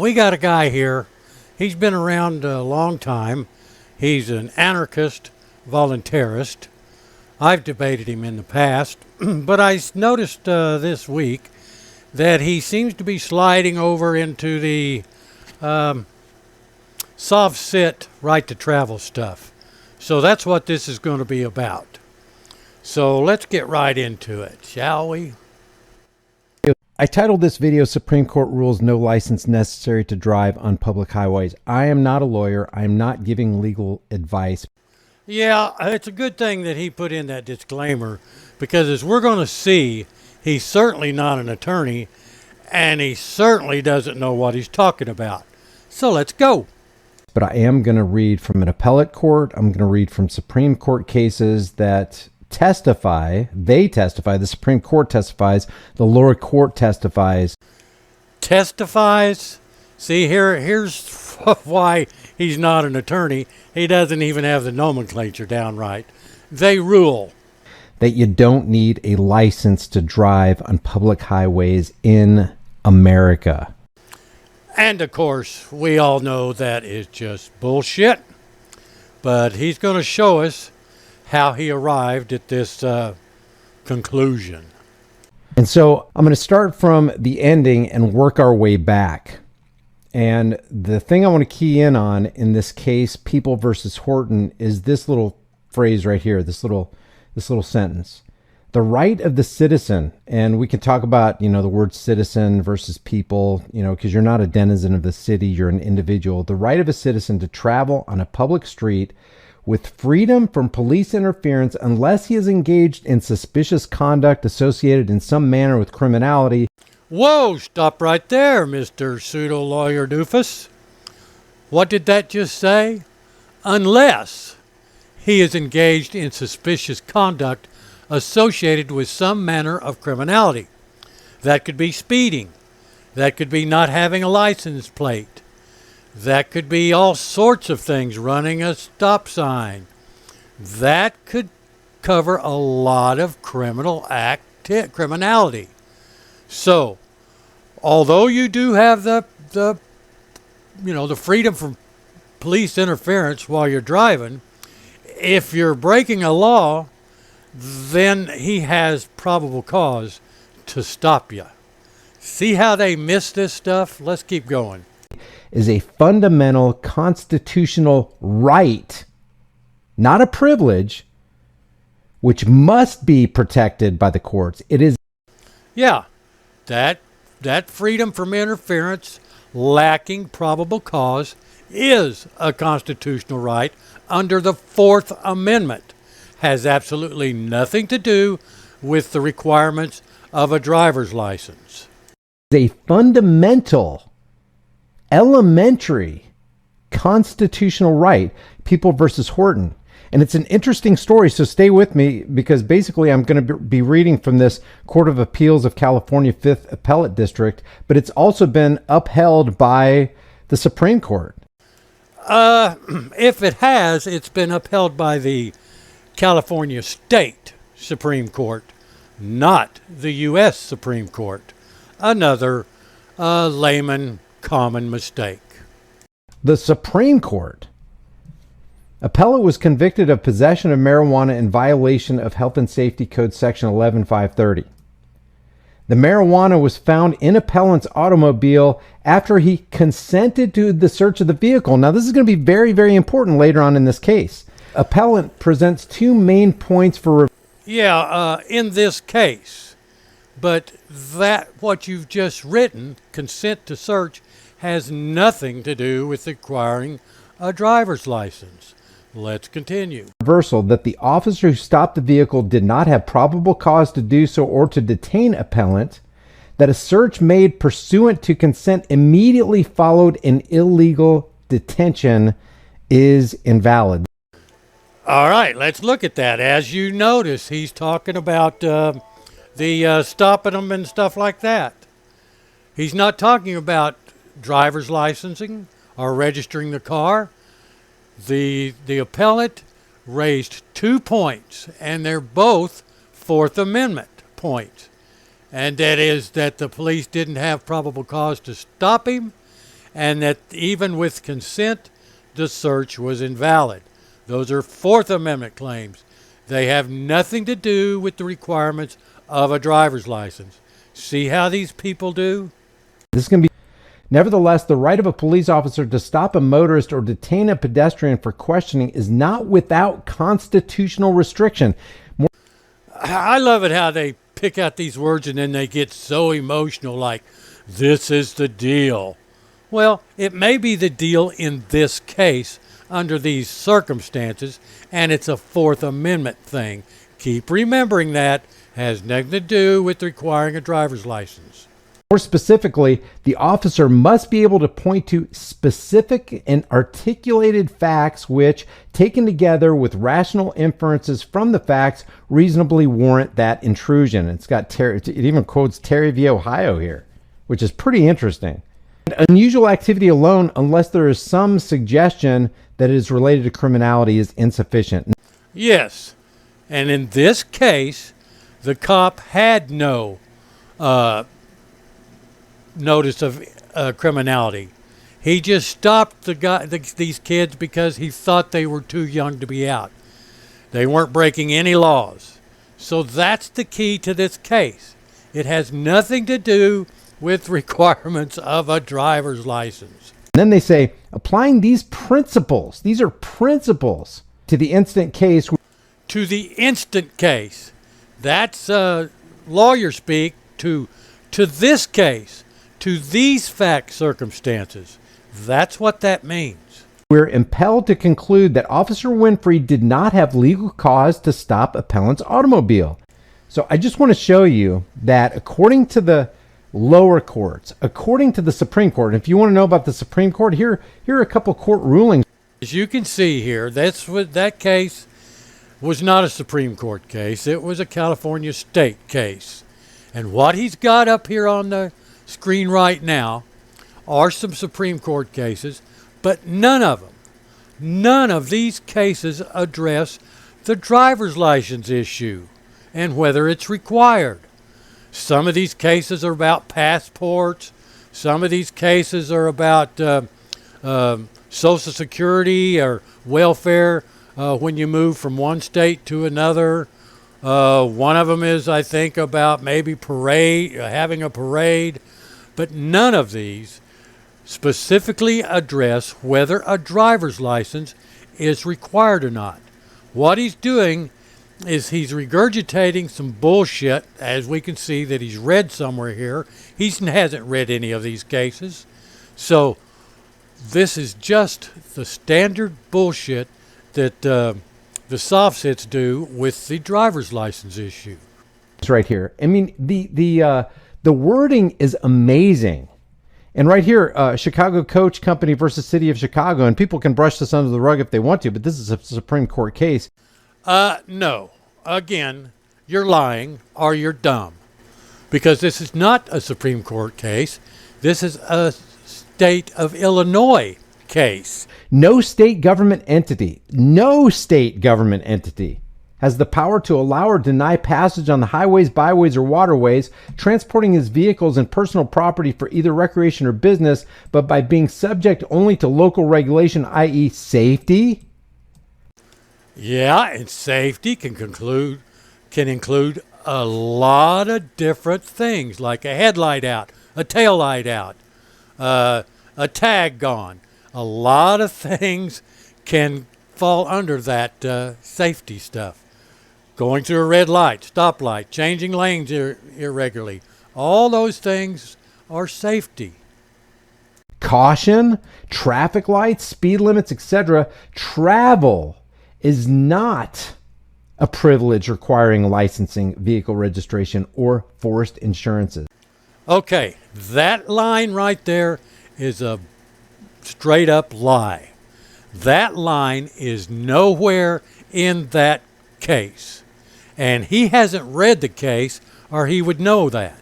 We got a guy here. He's been around a long time. He's an anarchist, voluntarist. I've debated him in the past, but I noticed this week that he seems to be sliding over into the soft sit, right to travel stuff. So that's what this is going to be about. So let's get right into it, shall we? I titled this video, Supreme Court Rules No License Necessary to Drive on Public Highways. I am not a lawyer. I am not giving legal advice. Yeah, it's a good thing that he put in that disclaimer, because as we're going to see, he's certainly not an attorney, and he certainly doesn't know what he's talking about. So let's go. But I am going to read from an appellate court. I'm going to read from Supreme Court cases that testify. They testify. The Supreme Court testifies. The lower court testifies. Testifies? See, here's why he's not an attorney. He doesn't even have the nomenclature down right. They rule that you don't need a license to drive on public highways in America. And of course, we all know that is just bullshit. But he's going to show us how he arrived at this conclusion. And so I'm going to start from the ending and work our way back. And the thing I want to key in on in this case, People versus Horton, is this little phrase right here, this little sentence. The right of the citizen, and we can talk about, the word citizen versus people, because you're not a denizen of the city, you're an individual. The right of a citizen to travel on a public street with freedom from police interference unless he is engaged in suspicious conduct associated in some manner with criminality. Whoa, stop right there, Mr. Pseudo-Lawyer Doofus. What did that just say? Unless he is engaged in suspicious conduct associated with some manner of criminality. That could be speeding. That could be not having a license plate. That could be all sorts of things, running a stop sign. That could cover a lot of criminality. So, although you do have the freedom from police interference while you're driving, if you're breaking a law, then he has probable cause to stop you. See how they miss this stuff? Let's keep going. Is a fundamental constitutional right, not a privilege, which must be protected by the courts. It is. Yeah, that freedom from interference, lacking probable cause, is a constitutional right under the Fourth Amendment. Has absolutely nothing to do with the requirements of a driver's license. A fundamental, elementary constitutional right, People versus Horton. And it's an interesting story, so stay with me, because basically I'm going to be reading from this Court of Appeals of California 5th Appellate District, but it's also been upheld by the Supreme Court. If it has, it's been upheld by the California State Supreme Court, not the U.S. Supreme Court. Another layman common mistake. The Supreme Court. Appellate was convicted of possession of marijuana in violation of Health and Safety Code Section 11530. The marijuana was found in appellant's automobile after he consented to the search of the vehicle. Now, this is going to be very, very important later on in this case. Appellant presents two main points for in this case, but what you've just written, consent to search, has nothing to do with acquiring a driver's license. Let's continue. Reversal that the officer who stopped the vehicle did not have probable cause to do so or to detain appellant, that a search made pursuant to consent immediately followed an illegal detention is invalid. All right, let's look at that. As you notice, he's talking about the stopping them and stuff like that. He's not talking about driver's licensing or registering the car. The appellant raised 2 points, and they're both Fourth Amendment points. And that is that the police didn't have probable cause to stop him, and that even with consent, the search was invalid. Those are Fourth Amendment claims. They have nothing to do with the requirements of a driver's license. See how these people do? This can be. Nevertheless, the right of a police officer to stop a motorist or detain a pedestrian for questioning is not without constitutional restriction. I love it how they pick out these words and then they get so emotional, like, this is the deal. Well, it may be the deal in this case under these circumstances, and it's a Fourth Amendment thing. Keep remembering that. Has nothing to do with requiring a driver's license. More specifically, the officer must be able to point to specific and articulated facts which, taken together with rational inferences from the facts, reasonably warrant that intrusion. It even quotes Terry v. Ohio here, which is pretty interesting. Unusual activity alone, unless there is some suggestion that it is related to criminality, is insufficient. Yes, and in this case, the cop had no notice of criminality. He just stopped these kids because he thought they were too young to be out. They weren't breaking any laws. So that's the key to this case. It has nothing to do with requirements of a driver's license. And then they say, applying these principles, these are principles, to the instant case. To the instant case. That's lawyer speak to this case, to these fact circumstances. That's what that means. We're impelled to conclude that Officer Winfrey did not have legal cause to stop appellant's automobile. So I just want to show you that according to the lower courts, according to the Supreme Court, and if you want to know about the Supreme Court, here are a couple court rulings. As you can see here, that case was not a Supreme Court case. It was a California state case. And what he's got up here on the screen right now are some Supreme Court cases, but none of these cases address the driver's license issue and whether it's required. Some of these cases are about passports. Some of these cases are about Social Security or welfare when you move from one state to another. One of them is, I think, about maybe having a parade. But none of these specifically address whether a driver's license is required or not. What he's doing is he's regurgitating some bullshit, as we can see that he's read somewhere here. He hasn't read any of these cases. So this is just the standard bullshit that the soft-sits do with the driver's license issue. It's right here. I mean, the wording is amazing. And right here, Chicago Coach Company versus City of Chicago, and people can brush this under the rug if they want to, but this is a Supreme Court case. No. Again, you're lying or you're dumb. Because this is not a Supreme Court case. This is a state of Illinois case. No state government entity has the power to allow or deny passage on the highways, byways, or waterways, transporting his vehicles and personal property for either recreation or business, but by being subject only to local regulation, i.e. safety. Yeah, and safety can include a lot of different things, like a headlight out, a tail light out, a tag gone. A lot of things can fall under that safety stuff. Going through a red light, stoplight, changing lanes irregularly. All those things are safety. Caution, traffic lights, speed limits, etc. Travel is not a privilege requiring licensing, vehicle registration, or forced insurances. Okay, that line right there is a straight up lie. That line is nowhere in that case. And he hasn't read the case or he would know that.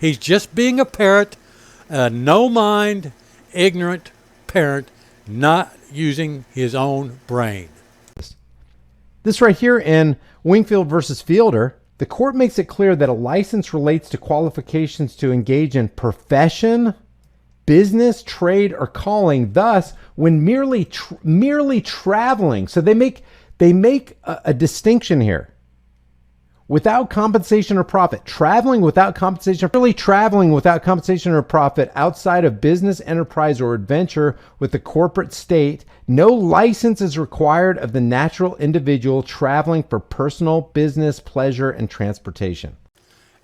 He's just being a parrot, a no-mind, ignorant parent, not using his own brain. This right here in Wingfield versus Fielder, the court makes it clear that a license relates to qualifications to engage in profession business, trade, or calling. Thus, when merely traveling, so they make a distinction here. Without compensation or profit, traveling without compensation, really traveling without compensation or profit outside of business, enterprise, or adventure with the corporate state, no license is required of the natural individual traveling for personal, business, pleasure, and transportation.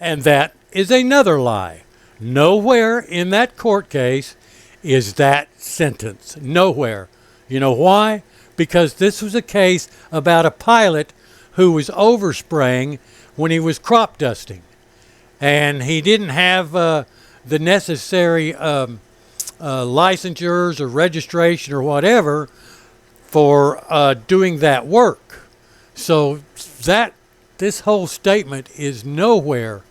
And that is another lie. Nowhere in that court case is that sentence. Nowhere. You know why? Because this was a case about a pilot who was overspraying when he was crop dusting. And he didn't have the necessary licensures or registration or whatever for doing that work. So this whole statement is nowhere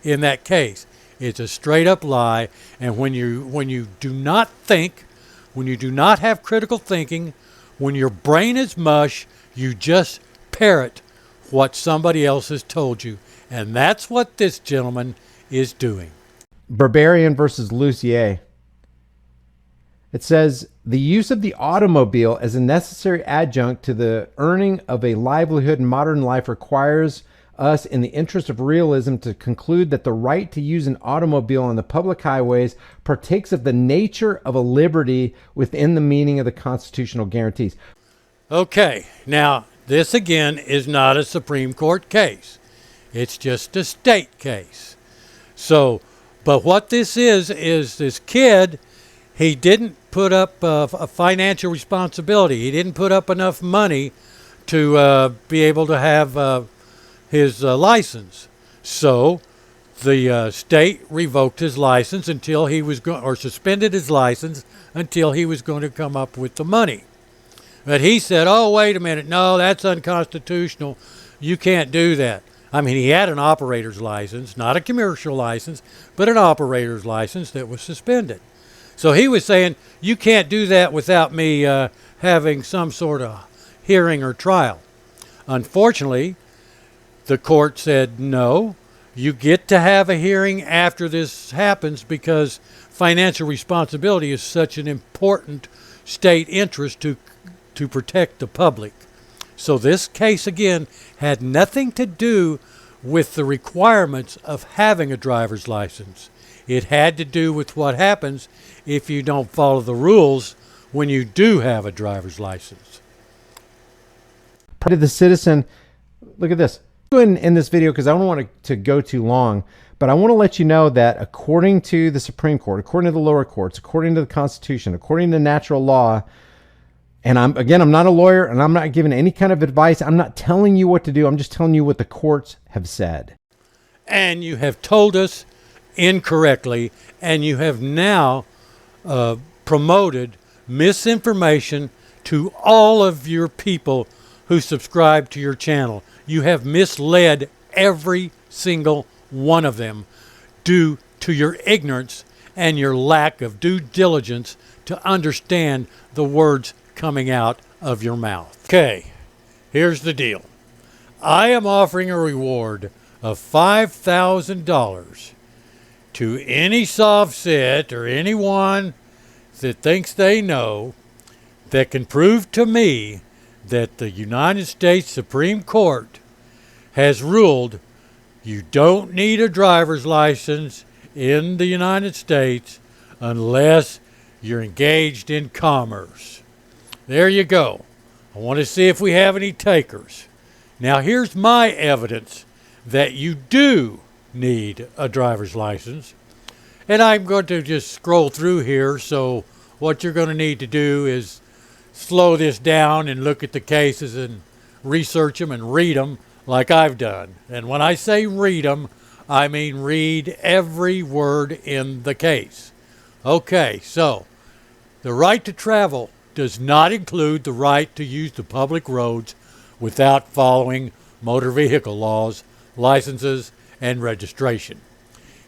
in that case. It's a straight up lie. And when you do not think, when you do not have critical thinking, when your brain is mush, you just parrot what somebody else has told you. And that's what this gentleman is doing. Barbarian versus Lucier. It says, the use of the automobile as a necessary adjunct to the earning of a livelihood in modern life requires us, in the interest of realism, to conclude that the right to use an automobile on the public highways partakes of the nature of a liberty within the meaning of the constitutional guarantees. Okay, now this again is not a Supreme Court case. It's just a state case. So, but what this is this kid, he didn't put up a financial responsibility. He didn't put up enough money to be able to have his license. So the state revoked his license until he was or suspended his license until he was going to come up with the money. But he said, oh, wait a minute, no, that's unconstitutional. You can't do that. I mean, he had an operator's license, not a commercial license, but an operator's license that was suspended. So he was saying, you can't do that without me having some sort of hearing or trial. Unfortunately, the court said, no, you get to have a hearing after this happens because financial responsibility is such an important state interest to protect the public. So this case, again, had nothing to do with the requirements of having a driver's license. It had to do with what happens if you don't follow the rules when you do have a driver's license. Part of the citizen, look at this. In this video, because I don't want to go too long, but I want to let you know that according to the Supreme Court, according to the lower courts, according to the Constitution, according to natural law, and I'm not a lawyer and I'm not giving any kind of advice. I'm not telling you what to do. I'm just telling you what the courts have said. And you have told us incorrectly, and you have now promoted misinformation to all of your people who subscribe to your channel. You have misled every single one of them due to your ignorance and your lack of due diligence to understand the words coming out of your mouth. Okay, here's the deal. I am offering a reward of $5,000 to any soft-set or anyone that thinks they know that can prove to me that the United States Supreme Court has ruled you don't need a driver's license in the United States unless you're engaged in commerce. There you go. I want to see if we have any takers. Now here's my evidence that you do need a driver's license. And I'm going to just scroll through here, so what you're going to need to do is slow this down and look at the cases and research them and read them like I've done. And when I say read them, I mean read every word in the case. Okay, so the right to travel does not include the right to use the public roads without following motor vehicle laws, licenses, and registration.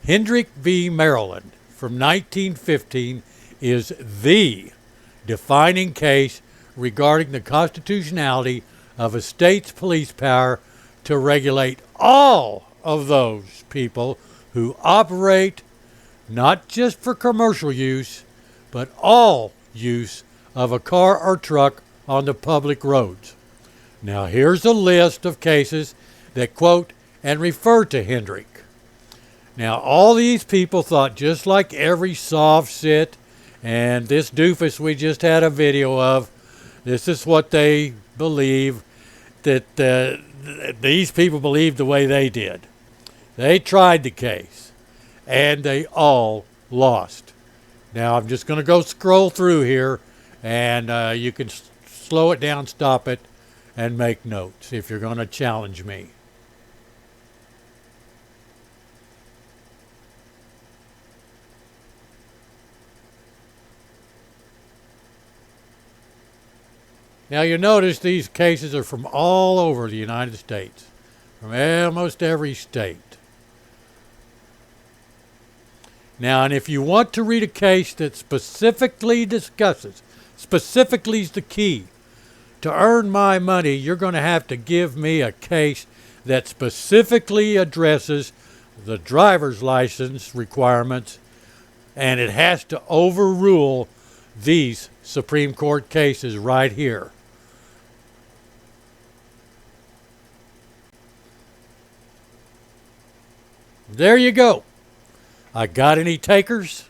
Hendrick v. Maryland from 1915 is the defining case regarding the constitutionality of a state's police power to regulate all of those people who operate not just for commercial use, but all use of a car or truck on the public roads. Now here's a list of cases that quote and refer to Hendrick. Now all these people thought just like every soft sit and this doofus we just had a video of, this is what they believe, that these people believed the way they did. They tried the case and they all lost. Now I'm just going to go scroll through here, and you can slow it down, stop it, and make notes if you're going to challenge me. Now you notice these cases are from all over the United States, from almost every state. Now, and if you want to read a case that specifically discusses, specifically is the key, to earn my money, you're going to have to give me a case that specifically addresses the driver's license requirements, and it has to overrule these Supreme Court cases right here. There you go. I got any takers?